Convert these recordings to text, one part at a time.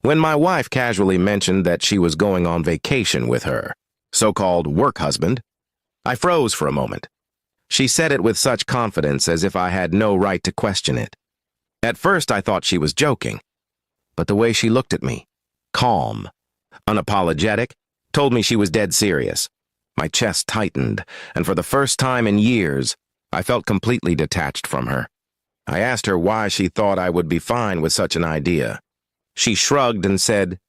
When my wife casually mentioned that she was going on vacation with her so-called work husband, I froze for a moment. She said it with such confidence as if I had no right to question it. At first I thought she was joking, but the way she looked at me, calm, unapologetic, told me she was dead serious. My chest tightened, and for the first time in years, I felt completely detached from her. I asked her why she thought I would be fine with such an idea. She shrugged and said,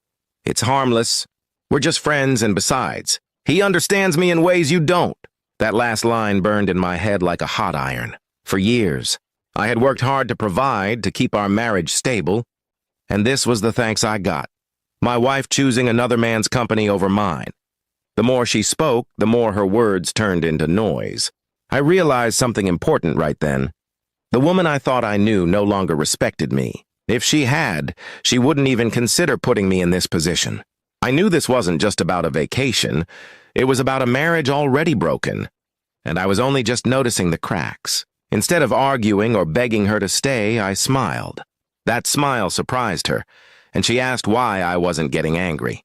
"It's harmless. We're just friends, and besides, he understands me in ways you don't." That last line burned in my head like a hot iron. For years, I had worked hard to provide, to keep our marriage stable, and this was the thanks I got. My wife choosing another man's company over mine. The more she spoke, the more her words turned into noise. I realized something important right then. The woman I thought I knew no longer respected me. If she had, she wouldn't even consider putting me in this position. I knew this wasn't just about a vacation. It was about a marriage already broken, and I was only just noticing the cracks. Instead of arguing or begging her to stay, I smiled. That smile surprised her, and she asked why I wasn't getting angry.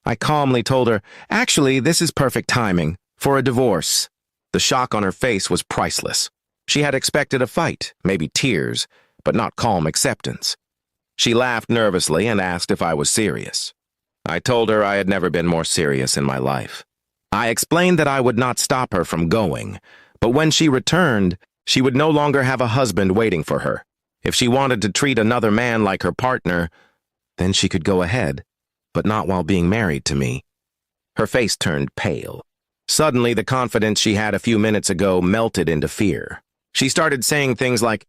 I calmly told her, "Actually, this is perfect timing for a divorce." The shock on her face was priceless. She had expected a fight, maybe tears, but not calm acceptance. She laughed nervously and asked if I was serious. I told her I had never been more serious in my life. I explained that I would not stop her from going, but when she returned, she would no longer have a husband waiting for her. If she wanted to treat another man like her partner, then she could go ahead, but not while being married to me. Her face turned pale. Suddenly, the confidence she had a few minutes ago melted into fear. She started saying things like,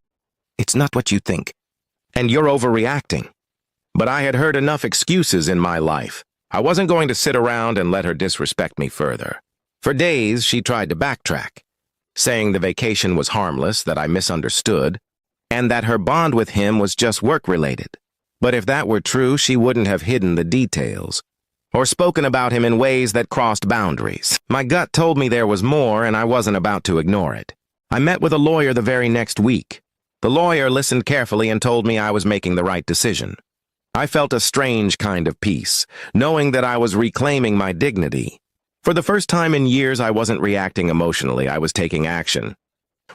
"It's not what you think, and you're overreacting." But I had heard enough excuses in my life. I wasn't going to sit around and let her disrespect me further. For days, she tried to backtrack, saying the vacation was harmless, that I misunderstood, and that her bond with him was just work-related. But if that were true, she wouldn't have hidden the details, or spoken about him in ways that crossed boundaries. My gut told me there was more, and I wasn't about to ignore it. I met with a lawyer the very next week. The lawyer listened carefully and told me I was making the right decision. I felt a strange kind of peace, knowing that I was reclaiming my dignity. For the first time in years, I wasn't reacting emotionally, I was taking action.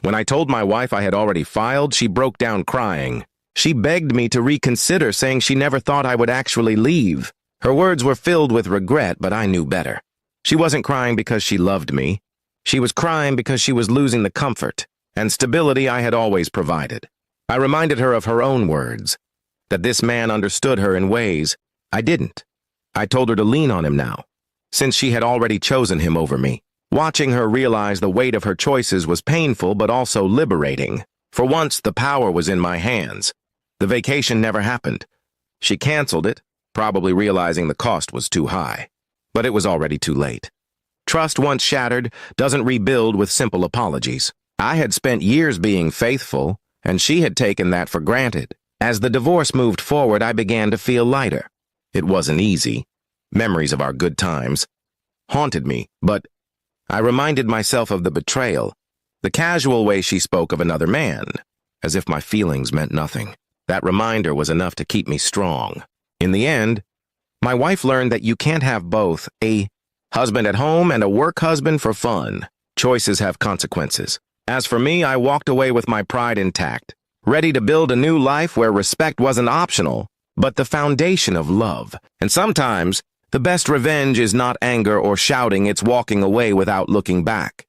When I told my wife I had already filed, she broke down crying. She begged me to reconsider, saying she never thought I would actually leave. Her words were filled with regret, but I knew better. She wasn't crying because she loved me. She was crying because she was losing the comfort and stability I had always provided. I reminded her of her own words, that this man understood her in ways I didn't. I told her to lean on him now, since she had already chosen him over me. Watching her realize the weight of her choices was painful but also liberating. For once, the power was in my hands. The vacation never happened. She canceled it, probably realizing the cost was too high. But it was already too late. Trust once shattered doesn't rebuild with simple apologies. I had spent years being faithful, and she had taken that for granted. As the divorce moved forward, I began to feel lighter. It wasn't easy. Memories of our good times haunted me, but I reminded myself of the betrayal, the casual way she spoke of another man, as if my feelings meant nothing. That reminder was enough to keep me strong. In the end, my wife learned that you can't have both a husband at home and a work husband for fun. Choices have consequences. As for me, I walked away with my pride intact, ready to build a new life where respect wasn't optional, but the foundation of love. And sometimes, the best revenge is not anger or shouting, it's walking away without looking back.